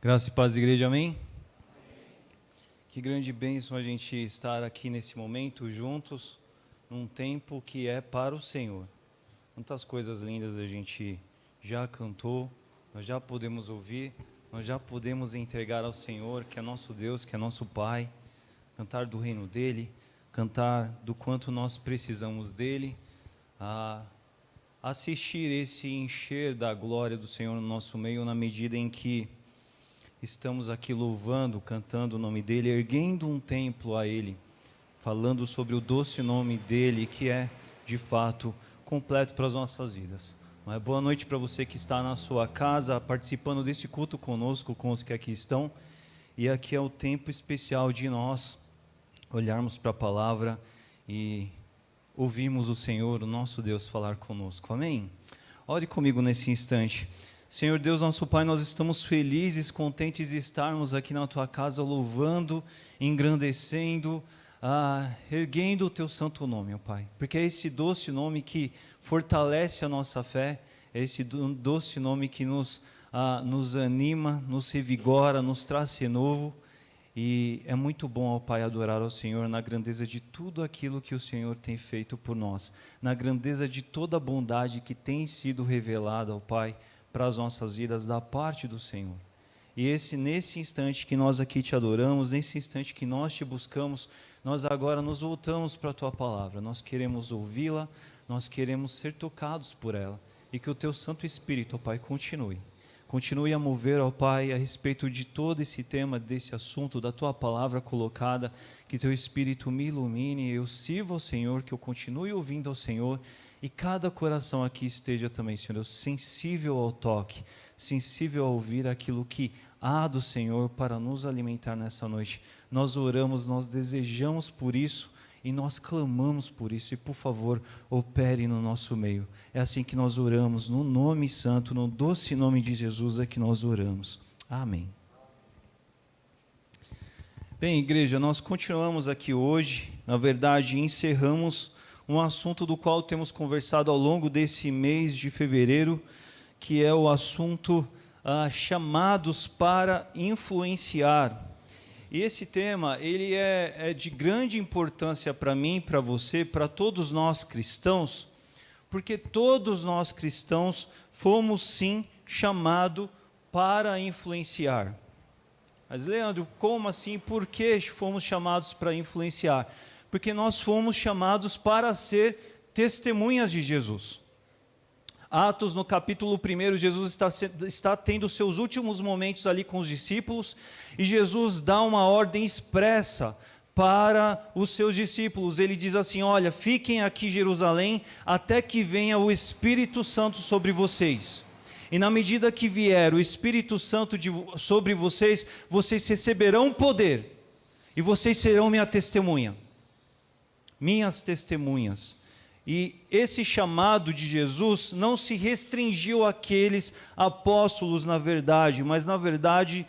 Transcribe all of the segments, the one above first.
Graça e paz, igreja, amém? Que grande bênção a gente estar aqui nesse momento juntos, num tempo que é para o Senhor. Quantas coisas lindas a gente já cantou, nós já podemos ouvir, nós já podemos entregar ao Senhor, que é nosso Deus, que é nosso Pai, cantar do reino dEle, cantar do quanto nós precisamos dEle, assistir esse encher da glória do Senhor no nosso meio, na medida em que estamos aqui louvando, cantando o nome dEle, erguendo um templo a Ele, falando sobre o doce nome dEle, que é, de fato, completo para as nossas vidas. Mas boa noite para você que está na sua casa, participando desse culto conosco, com os que aqui estão. E aqui é o tempo especial de nós olharmos para a palavra e ouvirmos o Senhor, o nosso Deus, falar conosco. Amém? Ore comigo nesse instante. Senhor Deus, nosso Pai, nós estamos felizes, contentes de estarmos aqui na Tua casa, louvando, engrandecendo, erguendo o Teu santo nome, ó Pai. Porque é esse doce nome que fortalece a nossa fé, é esse doce nome que nos anima, nos revigora, nos traz renovo. E é muito bom, ó Pai, adorar ao Senhor na grandeza de tudo aquilo que o Senhor tem feito por nós, na grandeza de toda a bondade que tem sido revelada, ó Pai, para as nossas vidas da parte do Senhor. E nesse instante que nós aqui te adoramos, nesse instante que nós te buscamos, nós agora nos voltamos para a Tua palavra. Nós queremos ouvi-la, nós queremos ser tocados por ela. E que o Teu Santo Espírito, ó Pai, continue a mover, ó Pai, a respeito de todo esse tema, desse assunto, da Tua palavra colocada. Que Teu Espírito me ilumine, eu sirva ao Senhor, que eu continue ouvindo ao Senhor. E cada coração aqui esteja também, Senhor, sensível ao toque, sensível a ouvir aquilo que há do Senhor para nos alimentar nessa noite. Nós oramos, nós desejamos por isso e nós clamamos por isso. E, por favor, opere no nosso meio. É assim que nós oramos, no nome santo, no doce nome de Jesus é que nós oramos. Amém. Bem, igreja, nós continuamos aqui hoje. Na verdade, encerramos um assunto do qual temos conversado ao longo desse mês de fevereiro, que é o assunto chamados para influenciar. E esse tema, ele é de grande importância para mim, para você, para todos nós cristãos, porque todos nós cristãos fomos sim chamados para influenciar. Mas, Leandro, como assim? Por que fomos chamados para influenciar? Porque nós fomos chamados para ser testemunhas de Jesus. Atos, no capítulo 1, Jesus está tendo seus últimos momentos ali com os discípulos, e Jesus dá uma ordem expressa para os seus discípulos. Ele diz assim: olha, fiquem aqui em Jerusalém, até que venha o Espírito Santo sobre vocês. E na medida que vier o Espírito Santo sobre vocês, vocês receberão poder, e vocês serão minhas testemunhas. E esse chamado de Jesus não se restringiu àqueles apóstolos, na verdade, mas na verdade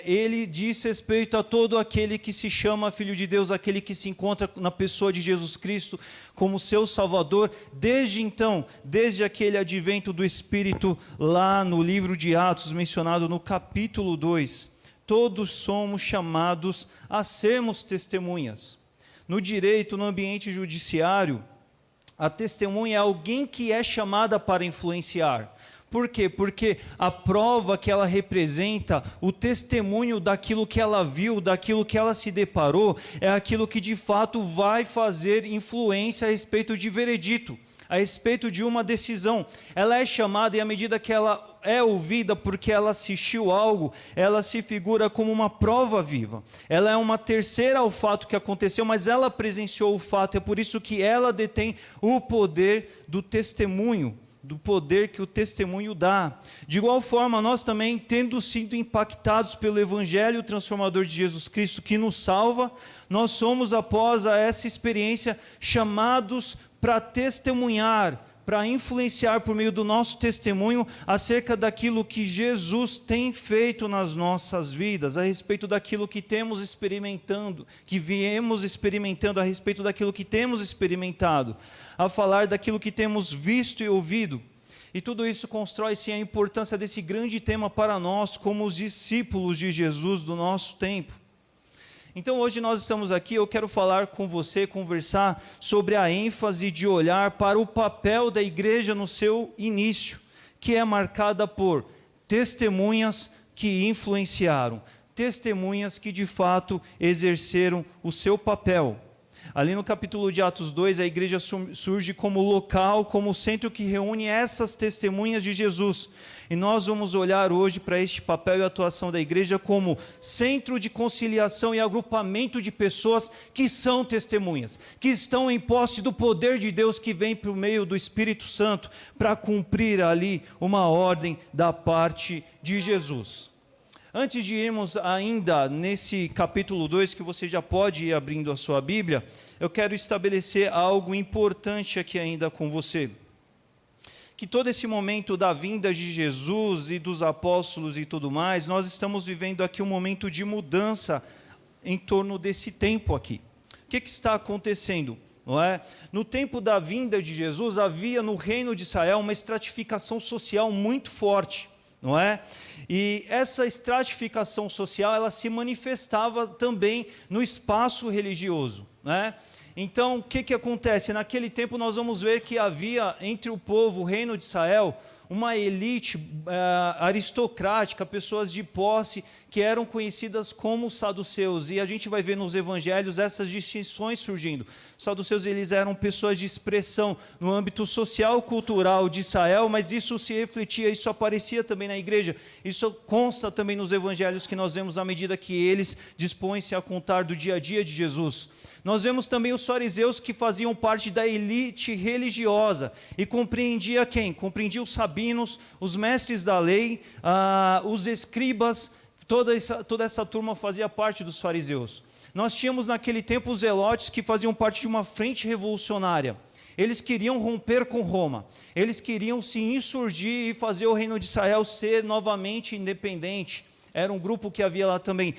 ele diz respeito a todo aquele que se chama Filho de Deus, aquele que se encontra na pessoa de Jesus Cristo como seu Salvador. Desde então, desde aquele advento do Espírito lá no livro de Atos, mencionado no capítulo 2, todos somos chamados a sermos testemunhas. No direito, no ambiente judiciário, a testemunha é alguém que é chamada para influenciar. Por quê? Porque a prova que ela representa, o testemunho daquilo que ela viu, daquilo que ela se deparou, é aquilo que de fato vai fazer influência a respeito de veredito, a respeito de uma decisão. Ela é chamada, e à medida que ela é ouvida porque ela assistiu algo, ela se figura como uma prova viva. Ela é uma terceira ao fato que aconteceu, mas ela presenciou o fato. É por isso que ela detém o poder do testemunho, do poder que o testemunho dá. De igual forma, nós também, tendo sido impactados pelo Evangelho transformador de Jesus Cristo, que nos salva, nós somos, após essa experiência, chamados para testemunhar, para influenciar por meio do nosso testemunho acerca daquilo que Jesus tem feito nas nossas vidas, a respeito daquilo que temos experimentando, que viemos experimentando, a respeito daquilo que temos experimentado, a falar daquilo que temos visto e ouvido. E tudo isso constrói, sim, a importância desse grande tema para nós, como os discípulos de Jesus do nosso tempo. Então, hoje nós estamos aqui, eu quero falar com você, conversar sobre a ênfase de olhar para o papel da igreja no seu início, que é marcada por testemunhas que influenciaram, testemunhas que de fato exerceram o seu papel. Ali no capítulo de Atos 2, a igreja surge como local, como centro que reúne essas testemunhas de Jesus. E nós vamos olhar hoje para este papel e atuação da igreja como centro de conciliação e agrupamento de pessoas que são testemunhas, que estão em posse do poder de Deus que vem por meio do Espírito Santo para cumprir ali uma ordem da parte de Jesus. Antes de irmos ainda nesse capítulo 2, que você já pode ir abrindo a sua Bíblia, eu quero estabelecer algo importante aqui ainda com você. Que todo esse momento da vinda de Jesus e dos apóstolos e tudo mais, nós estamos vivendo aqui um momento de mudança em torno desse tempo aqui. O que está acontecendo? Não é? No tempo da vinda de Jesus, havia no reino de Israel uma estratificação social muito forte. Não é? E essa estratificação social, ela se manifestava também no espaço religioso, né? Então, o que acontece? Naquele tempo nós vamos ver que havia entre o povo, o reino de Israel, uma elite aristocrática, pessoas de posse, que eram conhecidas como saduceus, e a gente vai ver nos evangelhos essas distinções surgindo. Os saduceus, eles eram pessoas de expressão no âmbito social, cultural de Israel, mas isso se refletia, isso aparecia também na igreja, isso consta também nos evangelhos que nós vemos à medida que eles dispõem-se a contar do dia a dia de Jesus. Nós vemos também os fariseus que faziam parte da elite religiosa, e compreendia quem? Compreendia os sabinos, os mestres da lei, os escribas, toda essa turma fazia parte dos fariseus. Nós tínhamos naquele tempo os zelotes que faziam parte de uma frente revolucionária. Eles queriam romper com Roma, eles queriam se insurgir e fazer o reino de Israel ser novamente independente. Era um grupo que havia lá também.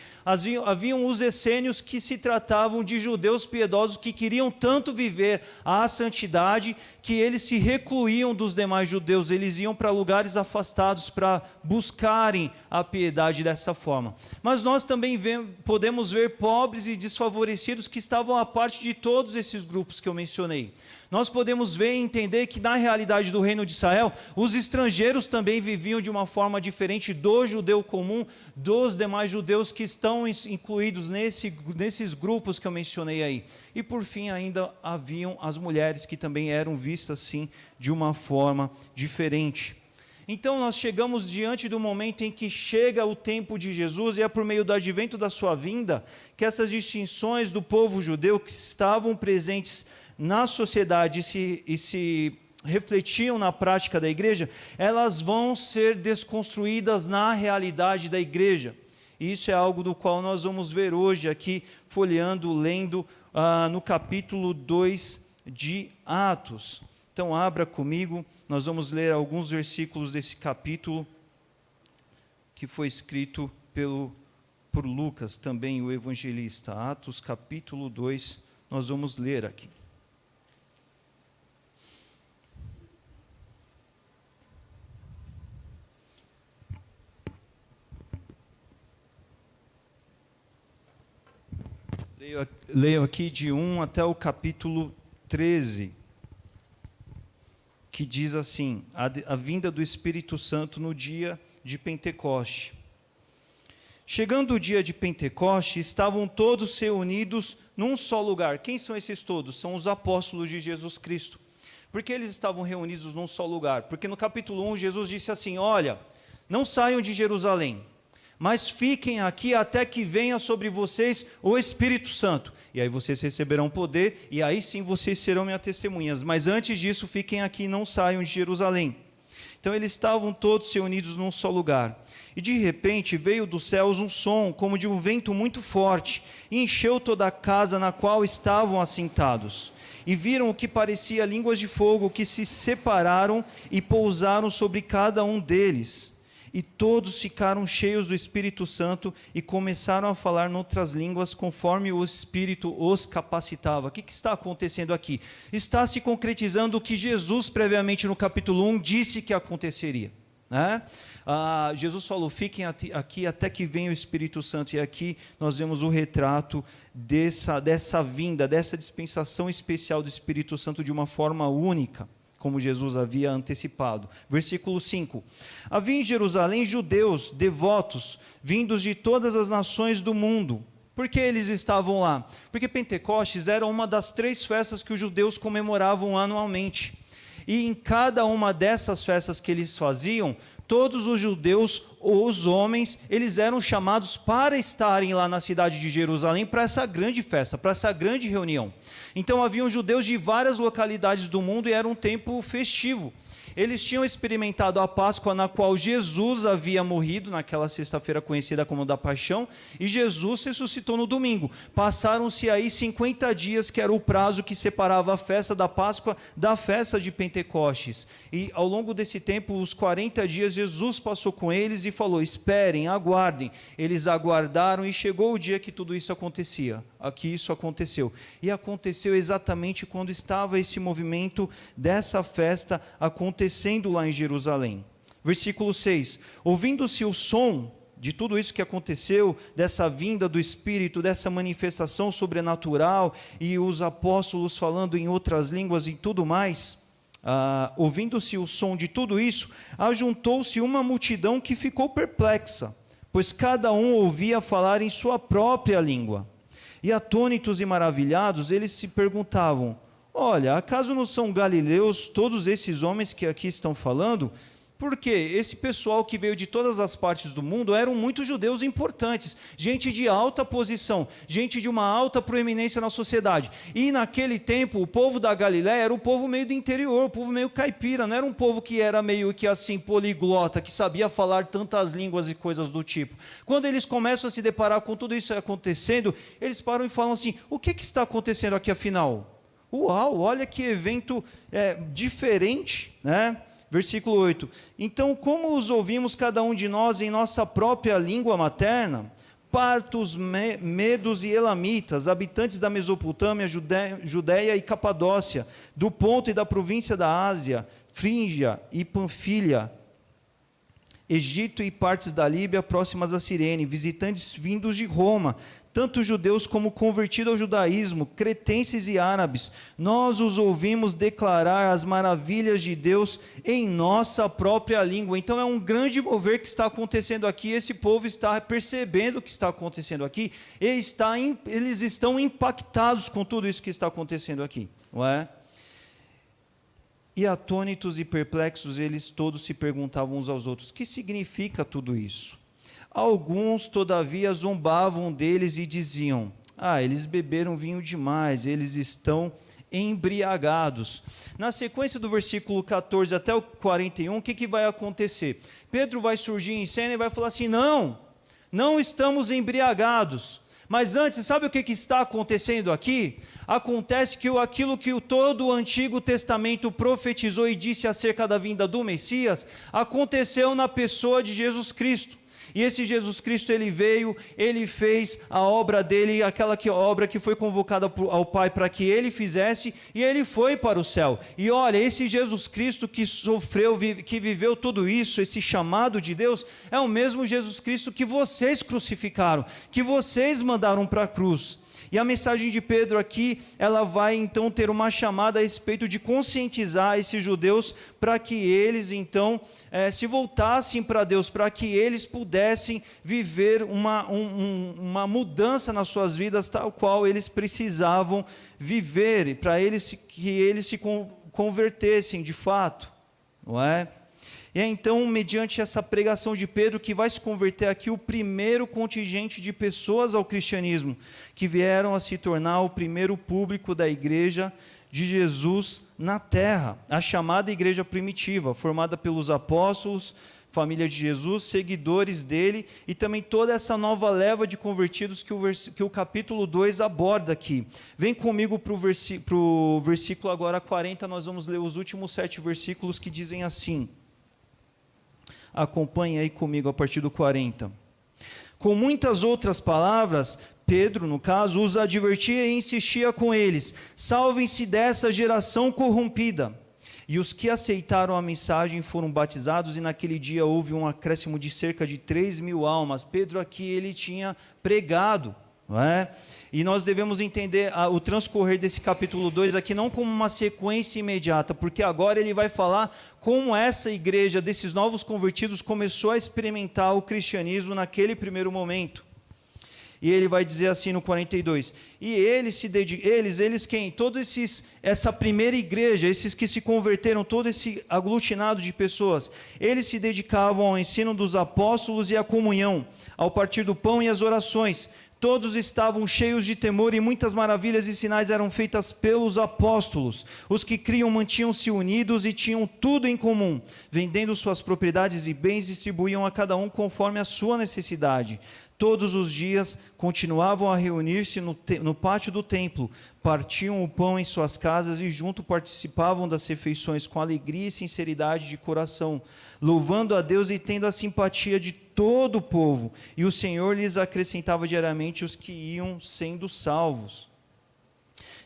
Haviam os essênios que se tratavam de judeus piedosos que queriam tanto viver a santidade que eles se recluíam dos demais judeus. Eles iam para lugares afastados para buscarem a piedade dessa forma. Mas nós também podemos ver pobres e desfavorecidos que estavam à parte de todos esses grupos que eu mencionei. Nós podemos ver e entender que na realidade do reino de Israel, os estrangeiros também viviam de uma forma diferente do judeu comum, dos demais judeus que estão incluídos nesses grupos que eu mencionei aí. E por fim ainda haviam as mulheres que também eram vistas assim de uma forma diferente. Então nós chegamos diante do momento em que chega o tempo de Jesus, e é por meio do advento da sua vinda que essas distinções do povo judeu que estavam presentes na sociedade e se refletiam na prática da igreja, elas vão ser desconstruídas na realidade da igreja. E isso é algo do qual nós vamos ver hoje aqui, folheando, lendo no capítulo 2 de Atos. Então abra comigo, nós vamos ler alguns versículos desse capítulo, que foi escrito por Lucas, também o evangelista. Atos capítulo 2, nós vamos ler aqui. Leio aqui de 1 até o capítulo 13, que diz assim: a vinda do Espírito Santo no dia de Pentecoste. Chegando o dia de Pentecoste, estavam todos reunidos num só lugar. Quem são esses todos? São os apóstolos de Jesus Cristo. Por que eles estavam reunidos num só lugar? Porque no capítulo 1, Jesus disse assim: olha, não saiam de Jerusalém, mas fiquem aqui até que venha sobre vocês o Espírito Santo. E aí vocês receberão poder, e aí sim vocês serão minhas testemunhas. Mas antes disso, fiquem aqui e não saiam de Jerusalém. Então eles estavam todos reunidos num só lugar. E de repente veio dos céus um som, como de um vento muito forte, e encheu toda a casa na qual estavam assentados. E viram o que parecia línguas de fogo, que se separaram e pousaram sobre cada um deles. E todos ficaram cheios do Espírito Santo e começaram a falar noutras línguas conforme o Espírito os capacitava. O que está acontecendo aqui? Está se concretizando o que Jesus previamente no capítulo 1 disse que aconteceria. Né? Jesus falou, fiquem aqui até que venha o Espírito Santo, e aqui nós vemos o retrato dessa vinda, dessa dispensação especial do Espírito Santo de uma forma única, como Jesus havia antecipado. Versículo 5. Havia em Jerusalém judeus devotos, vindos de todas as nações do mundo. Por que eles estavam lá? Porque Pentecostes era uma das 3 festas que os judeus comemoravam anualmente. E em cada uma dessas festas que eles faziam, todos os judeus, os homens, eles eram chamados para estarem lá na cidade de Jerusalém para essa grande festa, para essa grande reunião. Então haviam judeus de várias localidades do mundo e era um tempo festivo. Eles tinham experimentado a Páscoa na qual Jesus havia morrido, naquela sexta-feira conhecida como da Paixão, e Jesus ressuscitou no domingo. Passaram-se aí 50 dias, que era o prazo que separava a festa da Páscoa da festa de Pentecostes. E ao longo desse tempo, os 40 dias, Jesus passou com eles e falou, esperem, aguardem. Eles aguardaram e chegou o dia que tudo isso acontecia. Aqui isso aconteceu. E aconteceu exatamente quando estava esse movimento dessa festa acontecendo lá em Jerusalém. Versículo 6. Ouvindo-se o som de tudo isso que aconteceu, dessa vinda do Espírito, dessa manifestação sobrenatural, e os apóstolos falando em outras línguas e tudo mais, ouvindo-se o som de tudo isso, ajuntou-se uma multidão que ficou perplexa, pois cada um ouvia falar em sua própria língua. E atônitos e maravilhados, eles se perguntavam, olha, acaso não são galileus todos esses homens que aqui estão falando? Porque esse pessoal que veio de todas as partes do mundo eram muitos judeus importantes, gente de alta posição, gente de uma alta proeminência na sociedade. E naquele tempo, o povo da Galiléia era um povo meio do interior, um povo meio caipira, não era um povo que era meio que assim poliglota, que sabia falar tantas línguas e coisas do tipo. Quando eles começam a se deparar com tudo isso acontecendo, eles param e falam assim, o que está acontecendo aqui afinal? Uau, olha que evento diferente, né? Versículo 8. Então, como os ouvimos cada um de nós em nossa própria língua materna, partos, medos e elamitas, habitantes da Mesopotâmia, Judéia e Capadócia, do Ponto e da província da Ásia, Frígia e Panfilha, Egito e partes da Líbia próximas a Cirene, visitantes vindos de Roma, tanto judeus como convertidos ao judaísmo, cretenses e árabes, nós os ouvimos declarar as maravilhas de Deus em nossa própria língua. Então é um grande mover que está acontecendo aqui, esse povo está percebendo o que está acontecendo aqui, e eles estão impactados com tudo isso que está acontecendo aqui, não é? E atônitos e perplexos, eles todos se perguntavam uns aos outros, o que significa tudo isso? Alguns, todavia, zombavam deles e diziam, eles beberam vinho demais, eles estão embriagados. Na sequência do versículo 14 até o 41, o que vai acontecer? Pedro vai surgir em cena e vai falar assim, não estamos embriagados. Mas antes, sabe o que está acontecendo aqui? Acontece que aquilo que todo o Antigo Testamento profetizou e disse acerca da vinda do Messias, aconteceu na pessoa de Jesus Cristo. E esse Jesus Cristo, ele veio, ele fez a obra dele, obra que foi convocada ao Pai para que ele fizesse, e ele foi para o céu. E olha, esse Jesus Cristo que sofreu, que viveu tudo isso, esse chamado de Deus, é o mesmo Jesus Cristo que vocês crucificaram, que vocês mandaram para a cruz. E a mensagem de Pedro aqui, ela vai então ter uma chamada a respeito de conscientizar esses judeus para que eles então se voltassem para Deus, para que eles pudessem viver uma mudança nas suas vidas tal qual eles precisavam viver, para que eles se convertessem de fato, não é? E é então, mediante essa pregação de Pedro, que vai se converter aqui o primeiro contingente de pessoas ao cristianismo, que vieram a se tornar o primeiro público da igreja de Jesus na terra, a chamada igreja primitiva, formada pelos apóstolos, família de Jesus, seguidores dele, e também toda essa nova leva de convertidos que o capítulo 2 aborda aqui. Vem comigo para o versículo agora 40, nós vamos ler os últimos 7 versículos que dizem assim. Acompanhe aí comigo a partir do 40. Com muitas outras palavras, Pedro, no caso, os advertia e insistia com eles: salvem-se dessa geração corrompida. E os que aceitaram a mensagem foram batizados, e naquele dia houve um acréscimo de cerca de 3.000 almas. Pedro aqui, ele tinha pregado, não é? E nós devemos entender o transcorrer desse capítulo 2 aqui não como uma sequência imediata, porque agora ele vai falar como essa igreja desses novos convertidos começou a experimentar o cristianismo naquele primeiro momento. E ele vai dizer assim no 42, e eles quem? Essa primeira igreja, esses que se converteram, todo esse aglutinado de pessoas, eles se dedicavam ao ensino dos apóstolos e à comunhão, ao partir do pão e às orações. Todos estavam cheios de temor, e muitas maravilhas e sinais eram feitas pelos apóstolos. Os que criam mantinham-se unidos e tinham tudo em comum. Vendendo suas propriedades e bens, distribuíam a cada um conforme a sua necessidade. Todos os dias continuavam a reunir-se no pátio do templo, partiam o pão em suas casas e junto participavam das refeições com alegria e sinceridade de coração, louvando a Deus e tendo a simpatia de todo o povo. E o Senhor lhes acrescentava diariamente os que iam sendo salvos.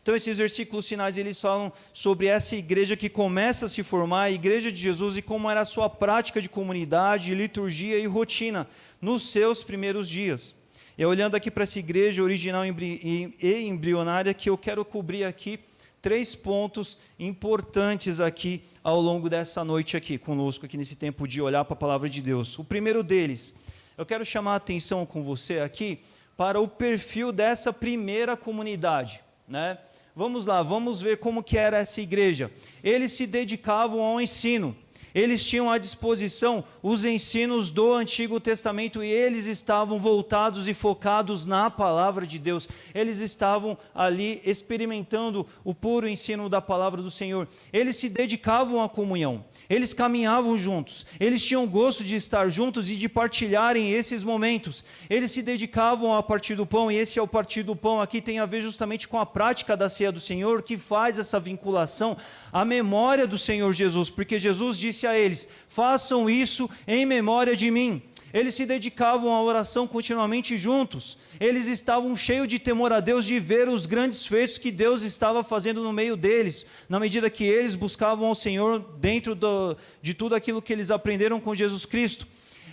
Então esses versículos finais, eles falam sobre essa igreja que começa a se formar, a igreja de Jesus, e como era a sua prática de comunidade, liturgia e rotina nos seus primeiros dias. E olhando aqui para essa igreja original e embrionária, que eu quero cobrir aqui 3 pontos importantes aqui ao longo dessa noite aqui conosco, aqui nesse tempo de olhar para a palavra de Deus. O primeiro deles, eu quero chamar a atenção com você aqui para o perfil dessa primeira comunidade, né? Vamos lá, vamos ver como que era essa igreja. Eles se dedicavam ao ensino. Eles tinham à disposição os ensinos do Antigo Testamento e eles estavam voltados e focados na palavra de Deus. Eles estavam ali experimentando o puro ensino da palavra do Senhor. Eles se dedicavam à comunhão. Eles caminhavam juntos. Eles tinham gosto de estar juntos e de partilharem esses momentos. Eles se dedicavam ao partir do pão, e esse é o partir do pão aqui tem a ver justamente com a prática da ceia do Senhor, que faz essa vinculação à memória do Senhor Jesus, porque Jesus disse a eles: façam isso em memória de mim. Eles se dedicavam à oração continuamente juntos. Eles estavam cheios de temor a Deus, de ver os grandes feitos que Deus estava fazendo no meio deles, na medida que eles buscavam ao Senhor dentro de tudo aquilo que eles aprenderam com Jesus Cristo.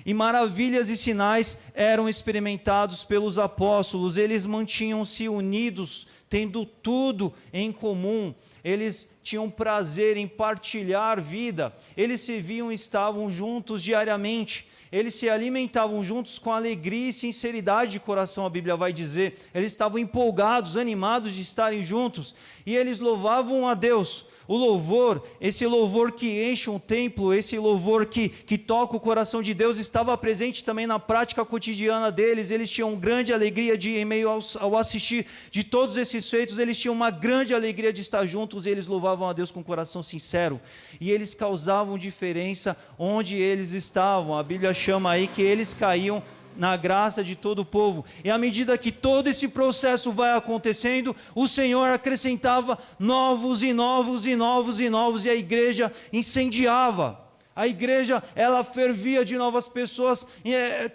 E maravilhas e sinais eram experimentados pelos apóstolos. Eles mantinham-se unidos, tendo tudo em comum. Eles tinham prazer em partilhar vida. Eles se viam e estavam juntos diariamente. Eles se alimentavam juntos com alegria e sinceridade de coração, a Bíblia vai dizer. Eles estavam empolgados, animados de estarem juntos. E eles louvavam a Deus. O louvor, esse louvor que enche um templo, esse louvor que toca o coração de Deus, estava presente também na prática cotidiana deles. Eles tinham grande alegria em meio ao assistir de todos esses feitos. Eles tinham uma grande alegria de estar juntos, e eles louvavam a Deus com coração sincero. E eles causavam diferença onde eles estavam. A Bíblia chama aí que eles caíam na graça de todo o povo. E à medida que todo esse processo vai acontecendo, o Senhor acrescentava novos e novos e novos e novos, e a igreja incendiava. A igreja, ela fervia de novas pessoas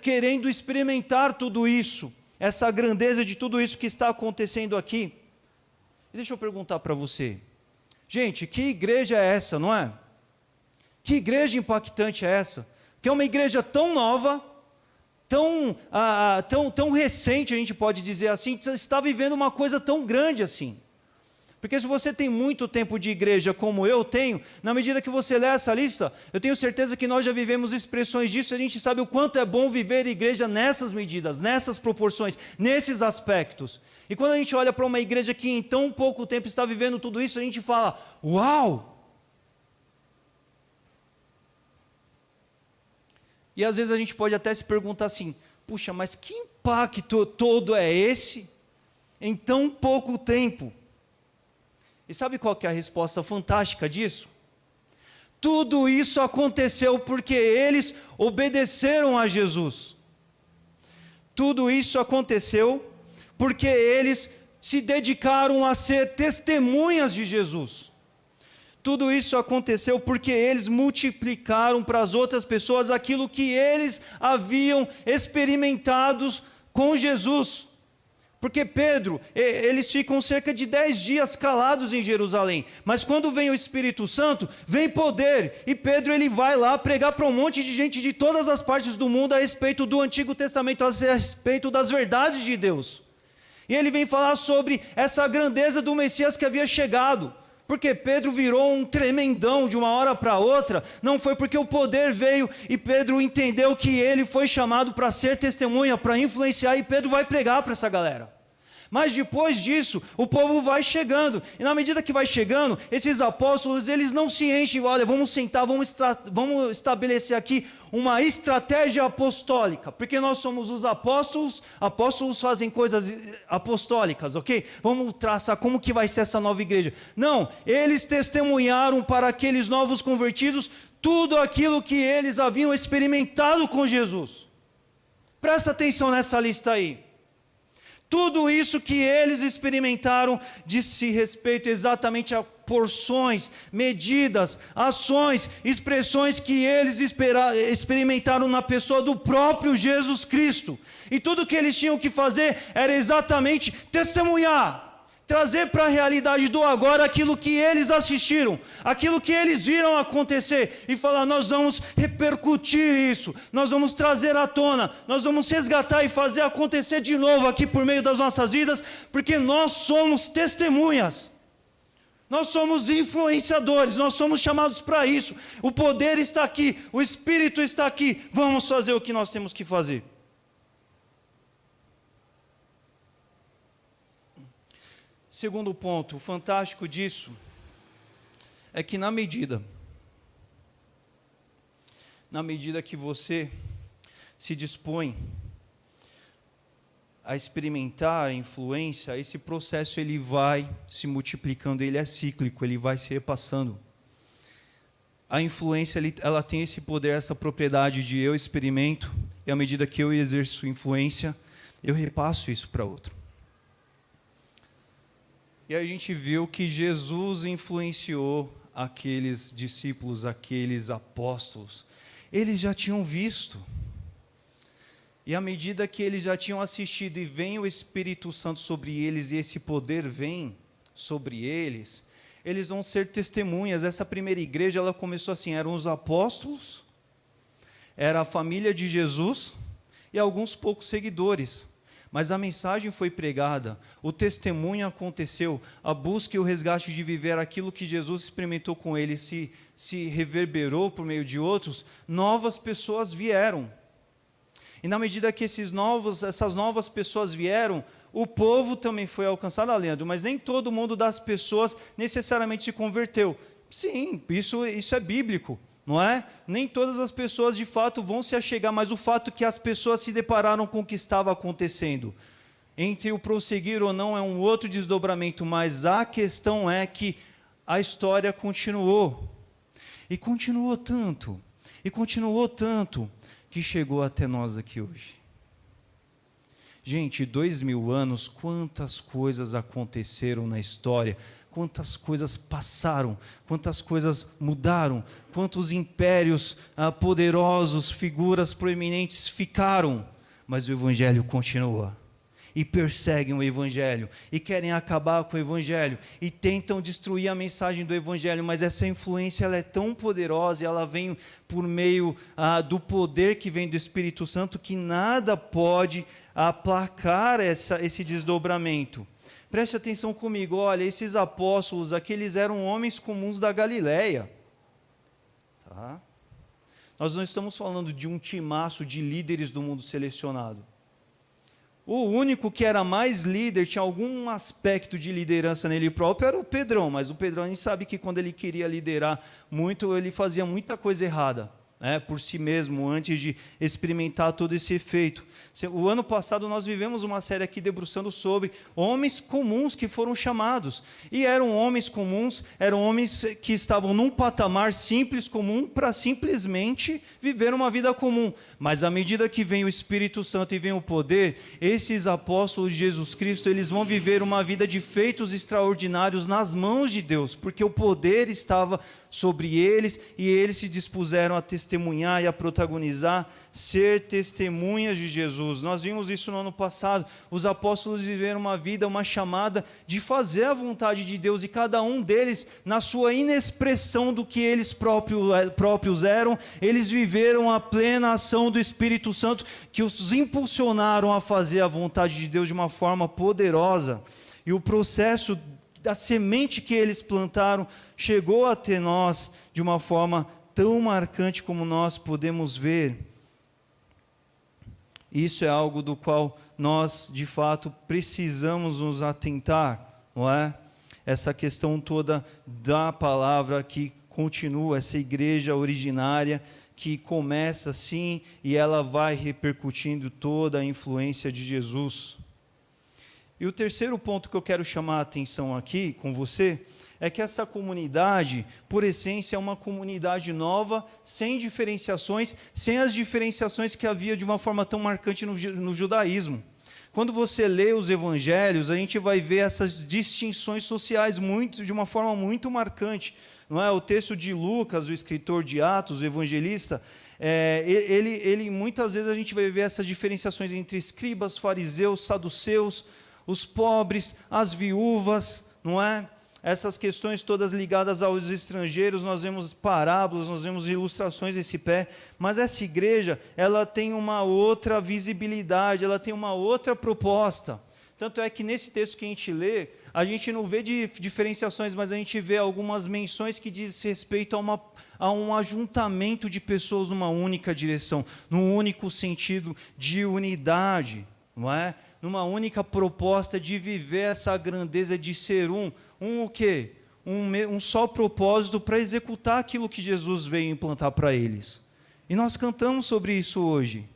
querendo experimentar tudo isso, essa grandeza de tudo isso que está acontecendo aqui. E deixa eu perguntar para você, gente, que igreja é essa, não é? Que igreja impactante é essa? Que é uma igreja tão nova, tão recente, a gente pode dizer assim, está vivendo uma coisa tão grande assim. Porque se você tem muito tempo de igreja como eu tenho, na medida que você lê essa lista, eu tenho certeza que nós já vivemos expressões disso, e a gente sabe o quanto é bom viver igreja nessas medidas, nessas proporções, nesses aspectos. E quando a gente olha para uma igreja que em tão pouco tempo está vivendo tudo isso, a gente fala: uau! E às vezes a gente pode até se perguntar assim: puxa, mas que impacto todo é esse em tão pouco tempo? E sabe qual que é a resposta fantástica disso? Tudo isso aconteceu porque eles obedeceram a Jesus. Tudo isso aconteceu porque eles se dedicaram a ser testemunhas de Jesus. tudo isso aconteceu porque eles multiplicaram para as outras pessoas aquilo que eles haviam experimentado com Jesus. Porque Pedro, eles ficam cerca de 10 dias calados em Jerusalém, mas quando vem o Espírito Santo, vem poder, e Pedro ele vai lá pregar para um monte de gente de todas as partes do mundo a respeito do Antigo Testamento, a respeito das verdades de Deus. E ele vem falar sobre essa grandeza do Messias que havia chegado. Porque Pedro virou um tremendão de uma hora para outra, não foi porque o poder veio e Pedro entendeu que ele foi chamado para ser testemunha, para influenciar, e Pedro vai pregar para essa galera. Mas depois disso, o povo vai chegando, e na medida que vai chegando, esses apóstolos, eles não se enchem, olha, vamos sentar, vamos estabelecer aqui uma estratégia apostólica, porque nós somos os apóstolos, apóstolos fazem coisas apostólicas, ok? Vamos traçar como que vai ser essa nova igreja. Não, eles testemunharam para aqueles novos convertidos tudo aquilo que eles haviam experimentado com Jesus. Presta atenção nessa lista aí. Tudo isso que eles experimentaram disse respeito exatamente a porções, medidas, ações, expressões que eles experimentaram na pessoa do próprio Jesus Cristo. E tudo que eles tinham que fazer era exatamente testemunhar, trazer para a realidade do agora aquilo que eles assistiram, aquilo que eles viram acontecer, e falar, nós vamos repercutir isso, nós vamos trazer à tona, nós vamos resgatar e fazer acontecer de novo aqui por meio das nossas vidas, porque nós somos testemunhas, nós somos influenciadores, nós somos chamados para isso, o poder está aqui, o Espírito está aqui, vamos fazer o que nós temos que fazer. Segundo ponto, o fantástico disso é que na medida que você se dispõe a experimentar a influência, esse processo ele vai se multiplicando, ele é cíclico, ele vai se repassando. A influência ela tem esse poder, essa propriedade de eu experimento, e à medida que eu exerço influência, eu repasso isso para outro. E a gente viu que Jesus influenciou aqueles discípulos, aqueles apóstolos. Eles já tinham visto. E à medida que eles já tinham assistido e vem o Espírito Santo sobre eles, e esse poder vem sobre eles, eles vão ser testemunhas. Essa primeira igreja, ela começou assim, eram os apóstolos, era a família de Jesus e alguns poucos seguidores. Mas a mensagem foi pregada, o testemunho aconteceu, a busca e o resgate de viver aquilo que Jesus experimentou com ele se reverberou por meio de outros, novas pessoas vieram. E na medida que essas novas pessoas vieram, o povo também foi alcançado, Leandro, mas nem todo mundo das pessoas necessariamente se converteu. Sim, isso é bíblico. Não é? Nem todas as pessoas de fato vão se achegar, mas o fato que as pessoas se depararam com o que estava acontecendo. Entre o prosseguir ou não é um outro desdobramento, mas a questão é que a história continuou. E continuou tanto, que chegou até nós aqui hoje. Gente, 2000 anos, quantas coisas aconteceram na história, quantas coisas passaram, quantas coisas mudaram, quantos impérios poderosos, figuras proeminentes ficaram, mas o Evangelho continua, e perseguem o Evangelho, e querem acabar com o Evangelho, e tentam destruir a mensagem do Evangelho, mas essa influência ela é tão poderosa, e ela vem por meio do poder que vem do Espírito Santo, que nada pode aplacar esse desdobramento. Preste atenção comigo, olha, esses apóstolos aqui, eles eram homens comuns da Galileia. Tá? Nós não estamos falando de um timaço de líderes do mundo selecionado. O único que era mais líder, tinha algum aspecto de liderança nele próprio, era o Pedrão, mas o Pedrão a gente sabe que quando ele queria liderar muito, ele fazia muita coisa errada. por si mesmo, antes de experimentar todo esse efeito. O ano passado nós vivemos uma série aqui debruçando sobre homens comuns que foram chamados. E eram homens comuns, eram homens que estavam num patamar simples, comum, para simplesmente viver uma vida comum. Mas à medida que vem o Espírito Santo e vem o poder, esses apóstolos de Jesus Cristo, eles vão viver uma vida de feitos extraordinários nas mãos de Deus, porque o poder estava sobre eles e eles se dispuseram a testemunhar e a protagonizar, ser testemunhas de Jesus. Nós vimos isso no ano passado. Os apóstolos viveram uma vida, uma chamada de fazer a vontade de Deus, e cada um deles, na sua inexpressão do que eles próprios eram, eles viveram a plena ação do Espírito Santo, que os impulsionaram a fazer a vontade de Deus de uma forma poderosa. E o processo da semente que eles plantaram chegou até nós de uma forma tão marcante como nós podemos ver. Isso é algo do qual nós, de fato, precisamos nos atentar, não é? Essa questão toda da palavra que continua, essa igreja originária que começa assim e ela vai repercutindo toda a influência de Jesus. E o terceiro ponto que eu quero chamar a atenção aqui com você é que essa comunidade, por essência, é uma comunidade nova, sem diferenciações, sem as diferenciações que havia de uma forma tão marcante no judaísmo. Quando você lê os evangelhos, a gente vai ver essas distinções sociais de uma forma muito marcante. Não é? O texto de Lucas, o escritor de Atos, o evangelista, ele muitas vezes a gente vai ver essas diferenciações entre escribas, fariseus, saduceus, os pobres, as viúvas, não é? Essas questões todas ligadas aos estrangeiros, nós vemos parábolas, nós vemos ilustrações desse pé, mas essa igreja, ela tem uma outra visibilidade, ela tem uma outra proposta. Tanto é que nesse texto que a gente lê, a gente não vê diferenciações, mas a gente vê algumas menções que dizem respeito a um ajuntamento de pessoas numa única direção, num único sentido de unidade, não é? Numa única proposta de viver essa grandeza de ser o quê? Um só propósito para executar aquilo que Jesus veio implantar para eles. E nós cantamos sobre isso hoje.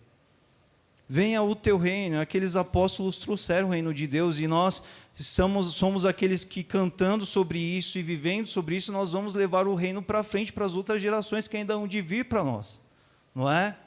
Venha o teu reino. Aqueles apóstolos trouxeram o reino de Deus e nós somos aqueles que, cantando sobre isso e vivendo sobre isso, nós vamos levar o reino para frente para as outras gerações que ainda hão de vir para nós, não é?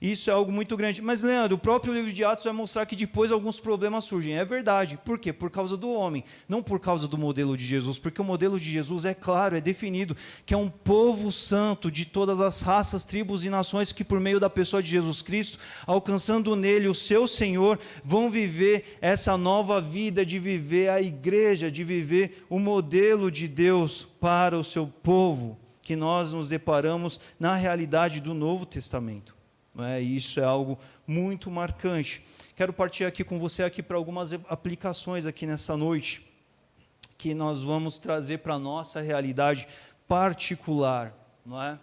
Isso é algo muito grande. Mas, Leandro, o próprio livro de Atos vai mostrar que depois alguns problemas surgem. É verdade. Por quê? Por causa do homem, não por causa do modelo de Jesus. Porque o modelo de Jesus é claro, é definido, que é um povo santo de todas as raças, tribos e nações que, por meio da pessoa de Jesus Cristo, alcançando nele o seu Senhor, vão viver essa nova vida de viver a igreja, de viver o modelo de Deus para o seu povo, que nós nos deparamos na realidade do Novo Testamento. Isso é algo muito marcante. Quero partir aqui com você aqui para algumas aplicações aqui nessa noite, que nós vamos trazer para a nossa realidade particular, não é?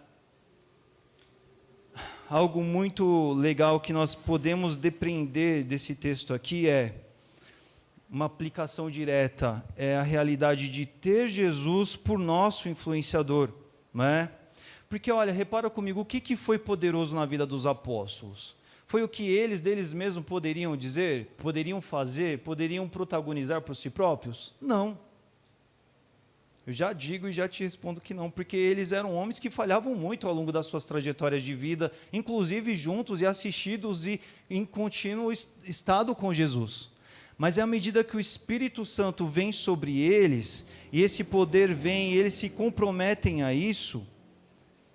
Algo muito legal que nós podemos depreender desse texto aqui é uma aplicação direta, é a realidade de ter Jesus por nosso influenciador, não é? Porque, olha, repara comigo, o que foi poderoso na vida dos apóstolos? Foi o que deles mesmos poderiam dizer, poderiam fazer, poderiam protagonizar por si próprios? Não. Eu já digo e já te respondo que não, porque eles eram homens que falhavam muito ao longo das suas trajetórias de vida, inclusive juntos e assistidos e em contínuo estado com Jesus. Mas é à medida que o Espírito Santo vem sobre eles, e esse poder vem, e eles se comprometem a isso,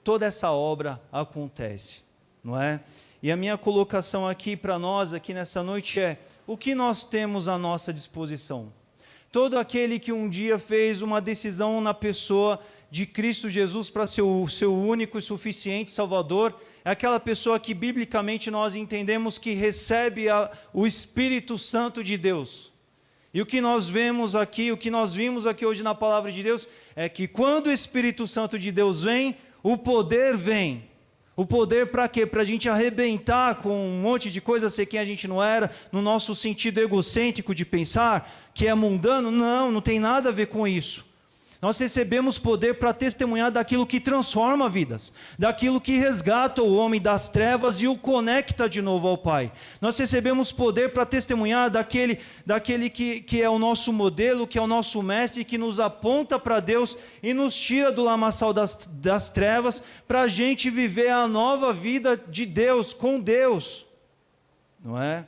toda essa obra acontece, não é? E a minha colocação aqui para nós, aqui nessa noite é, o que nós temos à nossa disposição? Todo aquele que um dia fez uma decisão na pessoa de Cristo Jesus para ser o seu único e suficiente Salvador, é aquela pessoa que biblicamente nós entendemos que recebe o Espírito Santo de Deus. E o que nós vemos aqui, o que nós vimos aqui hoje na Palavra de Deus, é que quando o Espírito Santo de Deus vem, o poder vem. O poder para quê? Para a gente arrebentar com um monte de coisa, ser quem a gente não era, no nosso sentido egocêntrico de pensar, que é mundano? Não tem nada a ver com isso. Nós recebemos poder para testemunhar daquilo que transforma vidas, daquilo que resgata o homem das trevas e o conecta de novo ao Pai. Nós recebemos poder para testemunhar daquele que é o nosso modelo, que é o nosso mestre, que nos aponta para Deus e nos tira do lamaçal das trevas, para a gente viver a nova vida de Deus, com Deus. Não é?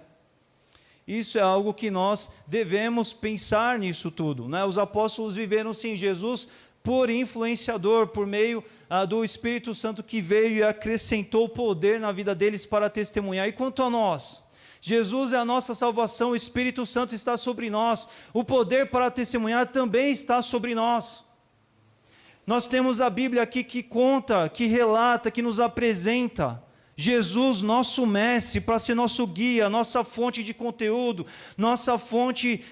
Isso é algo que nós devemos pensar nisso tudo, né? Os apóstolos viveram sim Jesus por influenciador, por meio do Espírito Santo que veio e acrescentou poder na vida deles para testemunhar. E quanto a nós? Jesus é a nossa salvação, o Espírito Santo está sobre nós, o poder para testemunhar também está sobre nós. Nós temos a Bíblia aqui que conta, que relata, que nos apresenta Jesus, nosso mestre, para ser nosso guia, nossa fonte de conteúdo, nossa fonte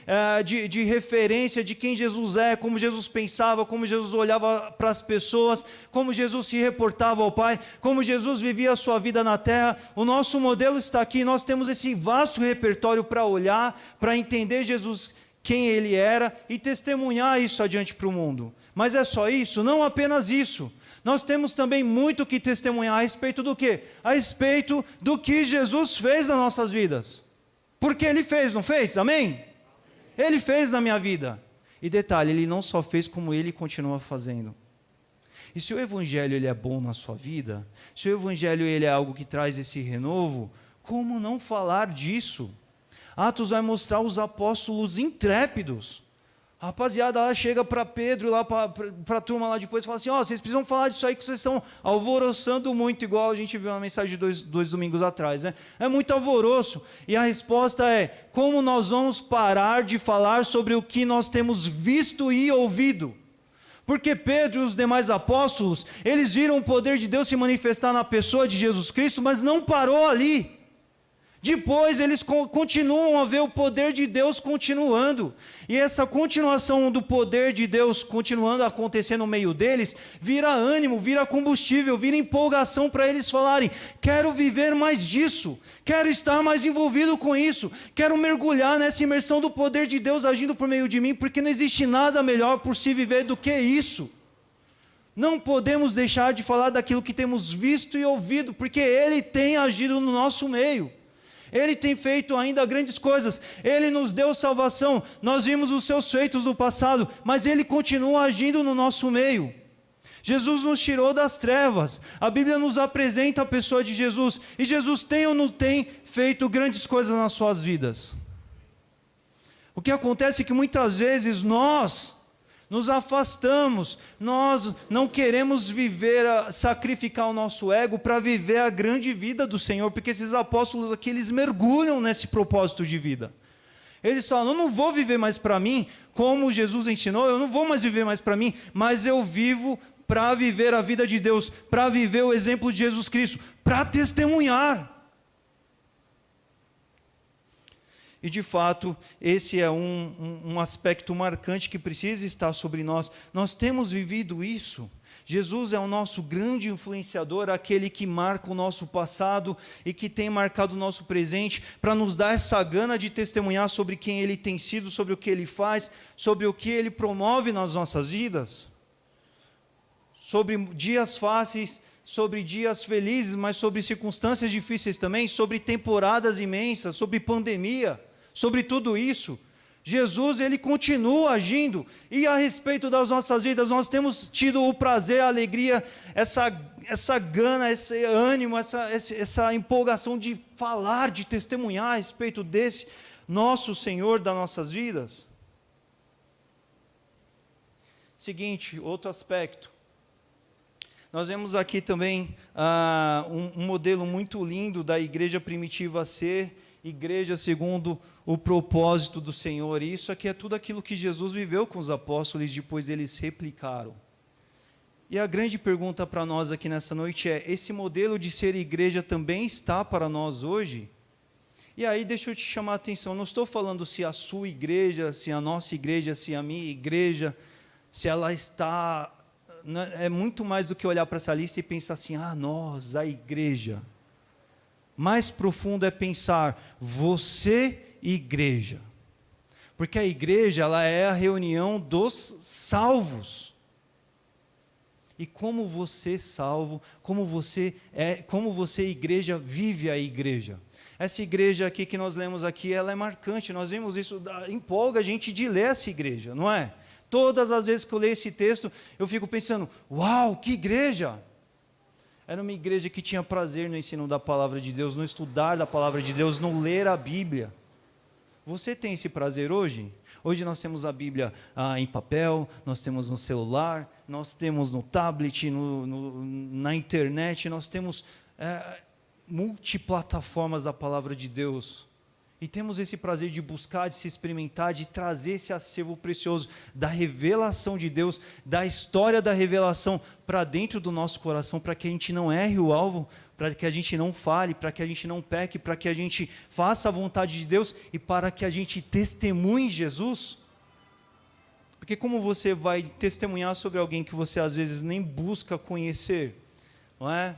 de referência de quem Jesus é, como Jesus pensava, como Jesus olhava para as pessoas, como Jesus se reportava ao Pai, como Jesus vivia a sua vida na terra. O nosso modelo está aqui, nós temos esse vasto repertório para olhar, para entender Jesus, quem Ele era e testemunhar isso adiante para o mundo. Mas é só isso? Não apenas isso. Nós temos também muito que testemunhar a respeito do quê? A respeito do que Jesus fez nas nossas vidas. Porque Ele fez, não fez? Amém? Ele fez na minha vida. E detalhe, Ele não só fez como Ele continua fazendo. E se o Evangelho ele é bom na sua vida, se o Evangelho ele é algo que traz esse renovo, como não falar disso? Atos vai mostrar os apóstolos intrépidos. A rapaziada lá chega para Pedro, lá para a turma lá depois, e fala assim, vocês precisam falar disso aí que vocês estão alvoroçando muito, igual a gente viu na mensagem de dois domingos atrás, né? É muito alvoroço. E a resposta é, como nós vamos parar de falar sobre o que nós temos visto e ouvido? Porque Pedro e os demais apóstolos, eles viram o poder de Deus se manifestar na pessoa de Jesus Cristo, mas não parou ali. Depois eles continuam a ver o poder de Deus continuando. E essa continuação do poder de Deus continuando a acontecer no meio deles, vira ânimo, vira combustível, vira empolgação para eles falarem, quero viver mais disso, quero estar mais envolvido com isso, quero mergulhar nessa imersão do poder de Deus agindo por meio de mim, porque não existe nada melhor por se viver do que isso. Não podemos deixar de falar daquilo que temos visto e ouvido, porque Ele tem agido no nosso meio. Ele tem feito ainda grandes coisas, Ele nos deu salvação, nós vimos os seus feitos no passado, mas Ele continua agindo no nosso meio. Jesus nos tirou das trevas, a Bíblia nos apresenta a pessoa de Jesus, e Jesus tem ou não tem feito grandes coisas nas suas vidas? O que acontece é que muitas vezes nós nos afastamos, nós não queremos sacrificar o nosso ego para viver a grande vida do Senhor, porque esses apóstolos aqui, eles mergulham nesse propósito de vida. Eles falam, eu não vou viver mais para mim, como Jesus ensinou, eu não vou mais viver mais para mim, mas eu vivo para viver a vida de Deus, para viver o exemplo de Jesus Cristo, para testemunhar. E de fato, esse é um aspecto marcante que precisa estar sobre nós. Nós temos vivido isso. Jesus é o nosso grande influenciador, aquele que marca o nosso passado e que tem marcado o nosso presente, para nos dar essa gana de testemunhar sobre quem Ele tem sido, sobre o que Ele faz, sobre o que Ele promove nas nossas vidas. Sobre dias fáceis, sobre dias felizes, mas sobre circunstâncias difíceis também, sobre temporadas imensas, sobre pandemia. Sobre tudo isso, Jesus ele continua agindo, e a respeito das nossas vidas, nós temos tido o prazer, a alegria, essa gana, esse ânimo, essa empolgação de falar, de testemunhar a respeito desse nosso Senhor das nossas vidas. Seguinte, outro aspecto, nós vemos aqui também um modelo muito lindo da igreja primitiva ser igreja segundo o propósito do Senhor. E isso aqui é tudo aquilo que Jesus viveu com os apóstolos, e depois eles replicaram. E a grande pergunta para nós aqui nessa noite é, esse modelo de ser igreja também está para nós hoje? E aí deixa eu te chamar a atenção, não estou falando se a sua igreja, se a nossa igreja, se a minha igreja, se ela está... É muito mais do que olhar para essa lista e pensar assim, nós, a igreja. Mais profundo é pensar, você, igreja. Porque a igreja, ela é a reunião dos salvos. e como você, salvo, como você, igreja, vive a igreja. Essa igreja aqui que nós lemos aqui, ela é marcante, nós vemos isso, empolga a gente de ler essa igreja, não é? Todas as vezes que eu leio esse texto, eu fico pensando, uau, que igreja! Era uma igreja que tinha prazer no ensino da palavra de Deus, no estudar da palavra de Deus, no ler a Bíblia. Você tem esse prazer hoje? Hoje nós temos a Bíblia em papel, nós temos no celular, nós temos no tablet, na internet, nós temos multiplataformas da palavra de Deus. E temos esse prazer de buscar, de se experimentar, de trazer esse acervo precioso da revelação de Deus, da história da revelação para dentro do nosso coração, para que a gente não erre o alvo, para que a gente não fale, para que a gente não peque, para que a gente faça a vontade de Deus e para que a gente testemunhe Jesus. Porque como você vai testemunhar sobre alguém que você às vezes nem busca conhecer, não é?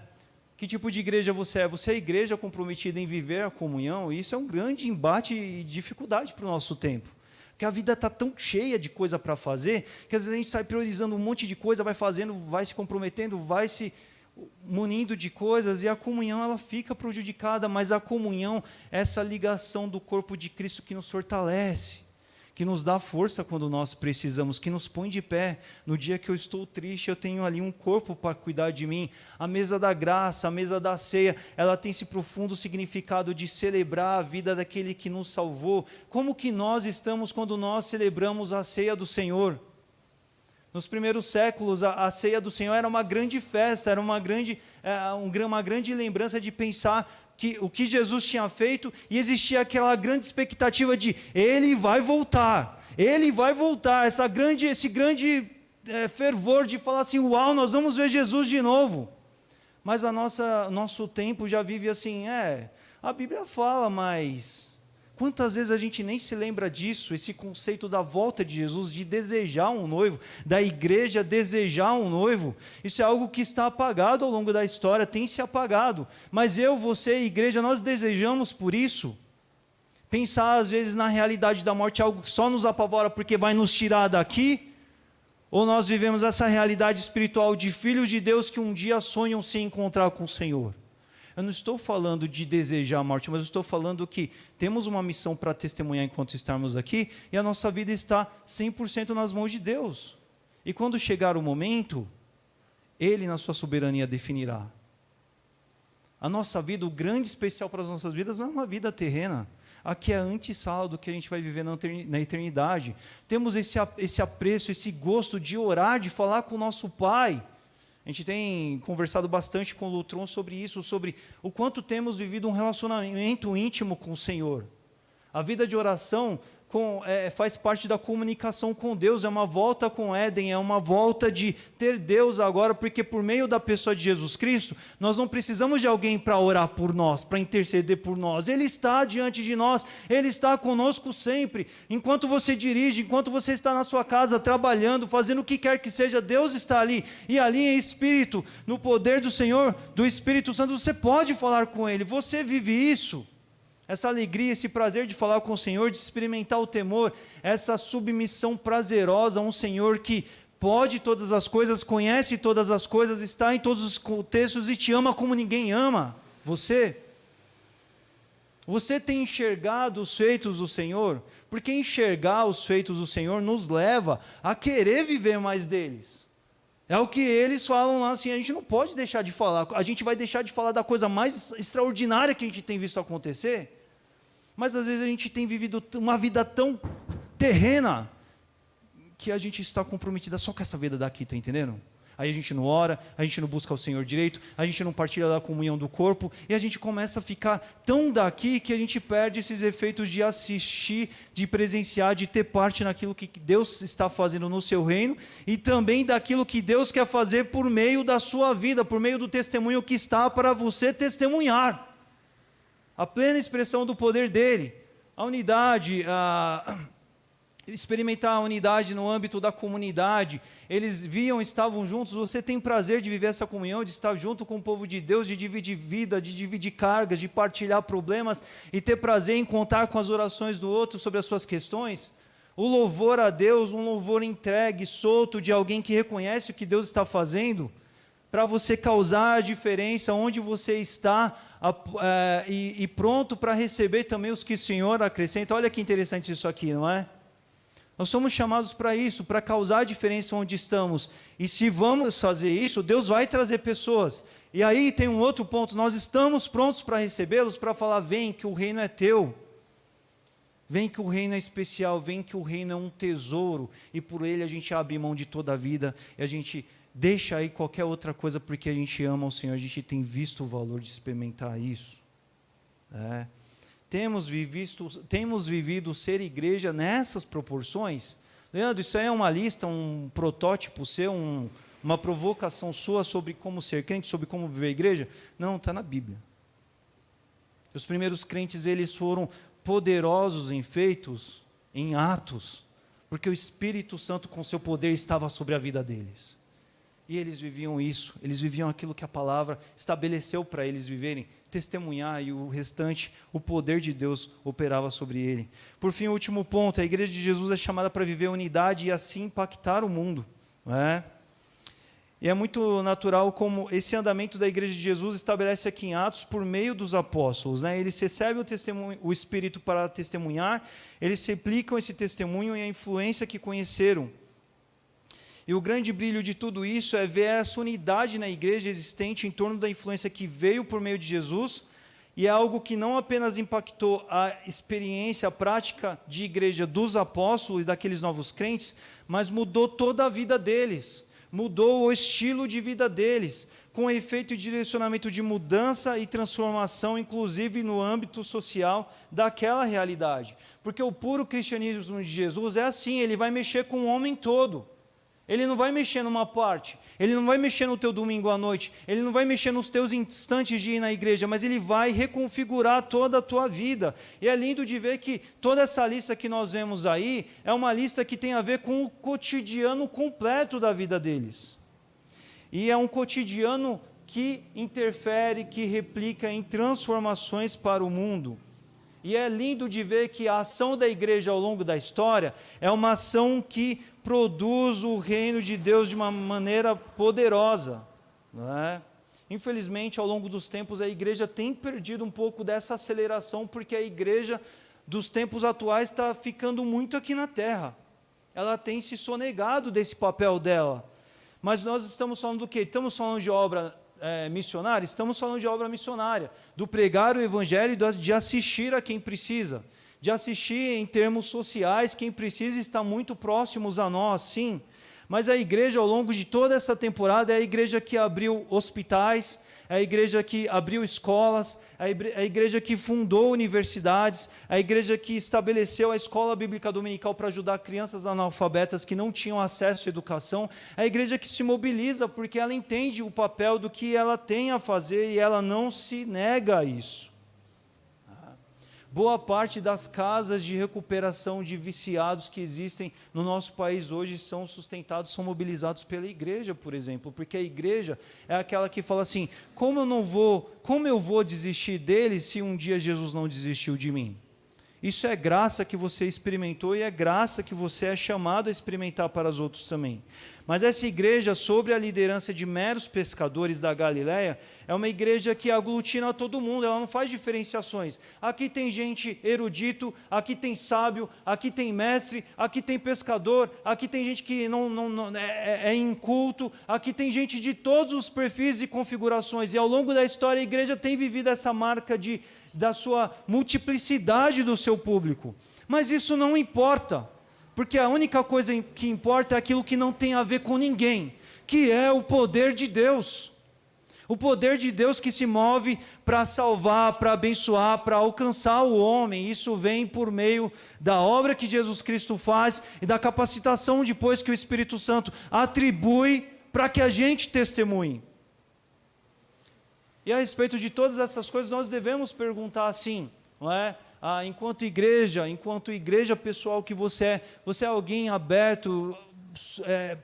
Que tipo de igreja você é? Você é a igreja comprometida em viver a comunhão? Isso é um grande embate e dificuldade para o nosso tempo. Porque a vida está tão cheia de coisa para fazer, que às vezes a gente sai priorizando um monte de coisa, vai fazendo, vai se comprometendo, vai se munindo de coisas, e a comunhão ela fica prejudicada, mas a comunhão é essa ligação do corpo de Cristo que nos fortalece, que nos dá força quando nós precisamos, que nos põe de pé. No dia que eu estou triste, eu tenho ali um corpo para cuidar de mim. A mesa da graça, a mesa da ceia, ela tem esse profundo significado de celebrar a vida daquele que nos salvou. Como que nós estamos quando nós celebramos a ceia do Senhor? Nos primeiros séculos, a ceia do Senhor era uma grande festa, era uma grande lembrança de pensar o que Jesus tinha feito, e existia aquela grande expectativa de Ele vai voltar, esse grande fervor de falar assim, uau, nós vamos ver Jesus de novo. Mas nosso tempo já vive assim, a Bíblia fala, mas quantas vezes a gente nem se lembra disso, esse conceito da volta de Jesus, de desejar um noivo, da igreja desejar um noivo. Isso é algo que está apagado ao longo da história, tem se apagado. Mas eu, você e a igreja, nós desejamos por isso. Pensar às vezes na realidade da morte é algo que só nos apavora porque vai nos tirar daqui? Ou nós vivemos essa realidade espiritual de filhos de Deus que um dia sonham se encontrar com o Senhor? Eu não estou falando de desejar a morte, mas eu estou falando que temos uma missão para testemunhar enquanto estarmos aqui, e a nossa vida está 100% nas mãos de Deus. E quando chegar o momento, Ele na sua soberania definirá. A nossa vida, o grande especial para as nossas vidas não é uma vida terrena. Aqui é a antessala do que a gente vai viver na eternidade. Temos esse apreço, esse gosto de orar, de falar com o nosso Pai. A gente tem conversado bastante com o Lutron sobre isso, sobre o quanto temos vivido um relacionamento íntimo com o Senhor. A vida de oração faz parte da comunicação com Deus, é uma volta com Éden, é uma volta de ter Deus agora, porque por meio da pessoa de Jesus Cristo, nós não precisamos de alguém para orar por nós, para interceder por nós. Ele está diante de nós, Ele está conosco sempre. Enquanto você dirige, enquanto você está na sua casa, trabalhando, fazendo o que quer que seja, Deus está ali, e ali em espírito, no poder do Senhor, do Espírito Santo, você pode falar com Ele, você vive isso. Essa alegria, esse prazer de falar com o Senhor, de experimentar o temor, essa submissão prazerosa a um Senhor que pode todas as coisas, conhece todas as coisas, está em todos os contextos e te ama como ninguém ama. Você tem enxergado os feitos do Senhor? Porque enxergar os feitos do Senhor nos leva a querer viver mais deles. É o que eles falam lá assim, a gente não pode deixar de falar, a gente vai deixar de falar da coisa mais extraordinária que a gente tem visto acontecer, mas às vezes a gente tem vivido uma vida tão terrena, que a gente está comprometida só com essa vida daqui, está entendendo? Aí a gente não ora, a gente não busca o Senhor direito, a gente não partilha da comunhão do corpo, e a gente começa a ficar tão daqui que a gente perde esses efeitos de assistir, de presenciar, de ter parte naquilo que Deus está fazendo no seu reino, e também daquilo que Deus quer fazer por meio da sua vida, por meio do testemunho que está para você testemunhar. A plena expressão do poder dele, a unidade, experimentar a unidade no âmbito da comunidade. Eles estavam juntos. Você tem prazer de viver essa comunhão, de estar junto com o povo de Deus, de dividir vida, de dividir cargas, de partilhar problemas e ter prazer em contar com as orações do outro sobre as suas questões? O louvor a Deus, um louvor entregue, solto, de alguém que reconhece o que Deus está fazendo, para você causar a diferença onde você está, e pronto para receber também os que o Senhor acrescenta. Olha que interessante isso aqui, não é? Nós somos chamados para isso, para causar a diferença onde estamos. E se vamos fazer isso, Deus vai trazer pessoas. E aí tem um outro ponto, nós estamos prontos para recebê-los, para falar, vem que o reino é teu. Vem que o reino é especial, vem que o reino é um tesouro. E por ele a gente abre mão de toda a vida, e a gente deixa aí qualquer outra coisa, porque a gente ama o Senhor, a gente tem visto o valor de experimentar isso. Temos vivido ser igreja nessas proporções. Leandro, isso aí é uma lista, um protótipo seu, uma provocação sua sobre como ser crente, sobre como viver a igreja? Não, está na Bíblia. Os primeiros crentes, eles foram poderosos em feitos, em atos, porque o Espírito Santo com seu poder estava sobre a vida deles. E eles viviam isso, eles viviam aquilo que a palavra estabeleceu para eles viverem, testemunhar, e o restante, o poder de Deus operava sobre ele. Por fim, o último ponto, a igreja de Jesus é chamada para viver unidade e assim impactar o mundo. E é muito natural como esse andamento da igreja de Jesus estabelece aqui em Atos por meio dos apóstolos. Eles recebem o Espírito para testemunhar, eles replicam esse testemunho e a influência que conheceram. E o grande brilho de tudo isso é ver essa unidade na igreja existente em torno da influência que veio por meio de Jesus, e é algo que não apenas impactou a experiência, a prática de igreja dos apóstolos e daqueles novos crentes, mas mudou toda a vida deles, mudou o estilo de vida deles, com efeito e direcionamento de mudança e transformação, inclusive no âmbito social daquela realidade. Porque o puro cristianismo de Jesus é assim, ele vai mexer com o homem todo. Ele não vai mexer numa parte, ele não vai mexer no teu domingo à noite, ele não vai mexer nos teus instantes de ir na igreja, mas ele vai reconfigurar toda a tua vida. E é lindo de ver que toda essa lista que nós vemos aí, é uma lista que tem a ver com o cotidiano completo da vida deles. E é um cotidiano que interfere, que replica em transformações para o mundo. E é lindo de ver que a ação da igreja ao longo da história é uma ação que produz o reino de Deus de uma maneira poderosa. Infelizmente, ao longo dos tempos, a igreja tem perdido um pouco dessa aceleração, porque a igreja dos tempos atuais está ficando muito aqui na terra. Ela tem se sonegado desse papel dela. Mas nós estamos falando do quê? Estamos falando de obra missionária? Estamos falando de obra missionária, do pregar o evangelho, de assistir a quem precisa, de assistir em termos sociais, quem precisa está muito próximos a nós, sim. Mas a igreja, ao longo de toda essa temporada, é a igreja que abriu hospitais, é a igreja que abriu escolas, é a igreja que fundou universidades, é a igreja que estabeleceu a escola bíblica dominical para ajudar crianças analfabetas que não tinham acesso à educação, é a igreja que se mobiliza porque ela entende o papel do que ela tem a fazer e ela não se nega a isso. Boa parte das casas de recuperação de viciados que existem no nosso país hoje são sustentados, são mobilizados pela igreja, por exemplo, porque a igreja é aquela que fala assim, como eu vou desistir deles se um dia Jesus não desistiu de mim? Isso é graça que você experimentou e é graça que você é chamado a experimentar para os outros também. Mas essa igreja, sob a liderança de meros pescadores da Galileia, é uma igreja que aglutina todo mundo, ela não faz diferenciações. Aqui tem gente erudito, aqui tem sábio, aqui tem mestre, aqui tem pescador, aqui tem gente que é inculto, aqui tem gente de todos os perfis e configurações. E ao longo da história a igreja tem vivido essa marca da sua multiplicidade do seu público. Mas isso não importa, porque a única coisa que importa é aquilo que não tem a ver com ninguém, que é o poder de Deus. O poder de Deus que se move para salvar, para abençoar, para alcançar o homem. Isso vem por meio da obra que Jesus Cristo faz e da capacitação depois que o Espírito Santo atribui para que a gente testemunhe. E a respeito de todas essas coisas, nós devemos perguntar assim, não é? Enquanto igreja pessoal que você é alguém aberto,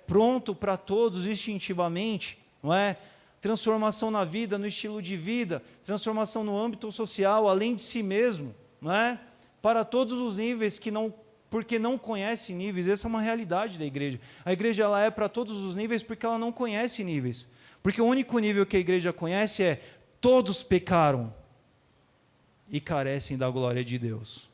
pronto para todos instintivamente, não é? Transformação na vida, no estilo de vida, transformação no âmbito social, além de si mesmo, não é? Para todos os níveis que não porque não conhece níveis. Essa é uma realidade da igreja. A igreja ela é para todos os níveis porque ela não conhece níveis. Porque o único nível que a igreja conhece é: todos pecaram e carecem da glória de Deus.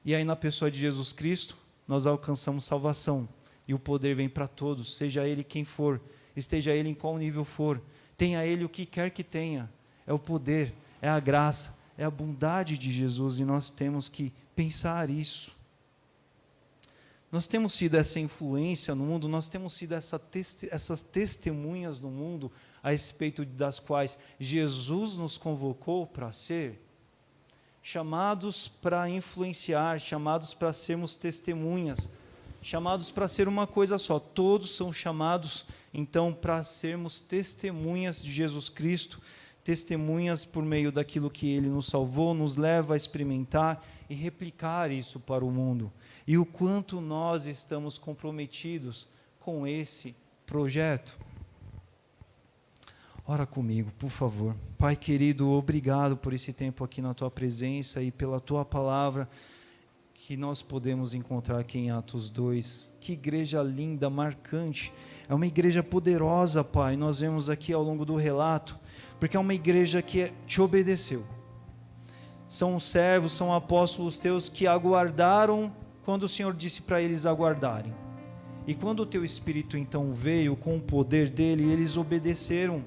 E aí na pessoa de Jesus Cristo, nós alcançamos salvação. E o poder vem para todos, seja ele quem for, esteja ele em qual nível for, tenha ele o que quer que tenha. É o poder, é a graça, é a bondade de Jesus, e nós temos que pensar isso. Nós temos sido essa influência no mundo, nós temos sido essas testemunhas no mundo, a respeito das quais Jesus nos convocou para ser, chamados para influenciar, chamados para sermos testemunhas, chamados para ser uma coisa só. Todos são chamados, então, para sermos testemunhas de Jesus Cristo, testemunhas por meio daquilo que Ele nos salvou, nos leva a experimentar e replicar isso para o mundo. E o quanto nós estamos comprometidos com esse projeto. Ora comigo, por favor. Pai querido, obrigado por esse tempo aqui na Tua presença e pela Tua palavra que nós podemos encontrar aqui em Atos 2. Que igreja linda, marcante. É uma igreja poderosa, Pai. Nós vemos aqui ao longo do relato, porque é uma igreja que te obedeceu. São servos, são apóstolos teus que aguardaram quando o Senhor disse para eles aguardarem. E quando o teu Espírito então veio com o poder dele, eles obedeceram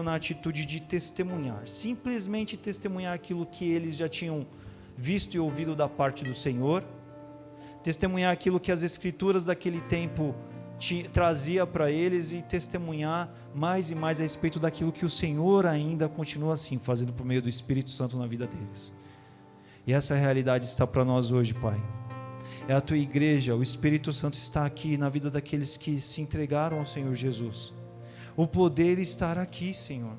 na atitude de testemunhar, simplesmente testemunhar aquilo que eles já tinham visto e ouvido da parte do Senhor, testemunhar aquilo que as Escrituras daquele tempo trazia para eles e testemunhar mais e mais a respeito daquilo que o Senhor ainda continua assim, fazendo por meio do Espírito Santo na vida deles. E essa realidade está para nós hoje, Pai. É a Tua igreja, o Espírito Santo está aqui na vida daqueles que se entregaram ao Senhor Jesus. O poder está aqui, Senhor.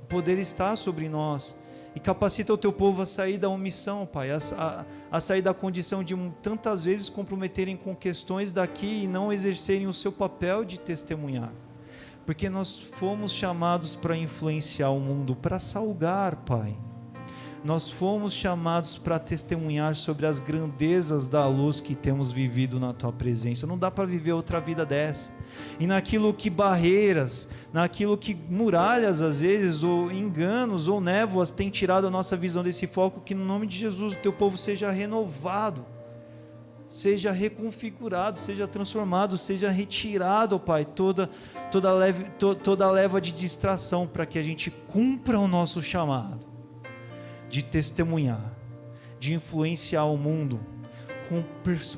O poder está sobre nós. E capacita o Teu povo a sair da omissão, Pai, a sair da condição de tantas vezes comprometerem com questões daqui e não exercerem o seu papel de testemunhar. Porque nós fomos chamados para influenciar o mundo, para salgar, Pai. Nós fomos chamados para testemunhar sobre as grandezas da luz que temos vivido na Tua presença. Não dá para viver outra vida dessa. E naquilo que barreiras, naquilo que muralhas às vezes, ou enganos, ou névoas têm tirado a nossa visão desse foco, que no nome de Jesus o Teu povo seja renovado, seja reconfigurado, seja transformado, seja retirado, Pai, toda leva de distração, para que a gente cumpra o nosso chamado de testemunhar, de influenciar o mundo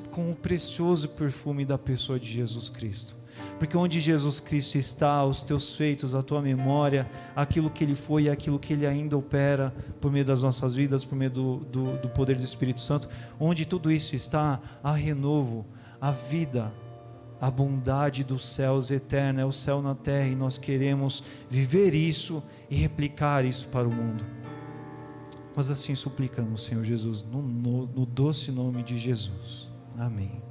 com o precioso perfume da pessoa de Jesus Cristo. Porque onde Jesus Cristo está, os Teus feitos, a Tua memória, aquilo que Ele foi e aquilo que Ele ainda opera por meio das nossas vidas, por meio do poder do Espírito Santo, onde tudo isso está, há renovo, a vida, a bondade dos céus eterna, é o céu na terra, e nós queremos viver isso e replicar isso para o mundo. Nós assim suplicamos, Senhor Jesus, no doce nome de Jesus. Amém.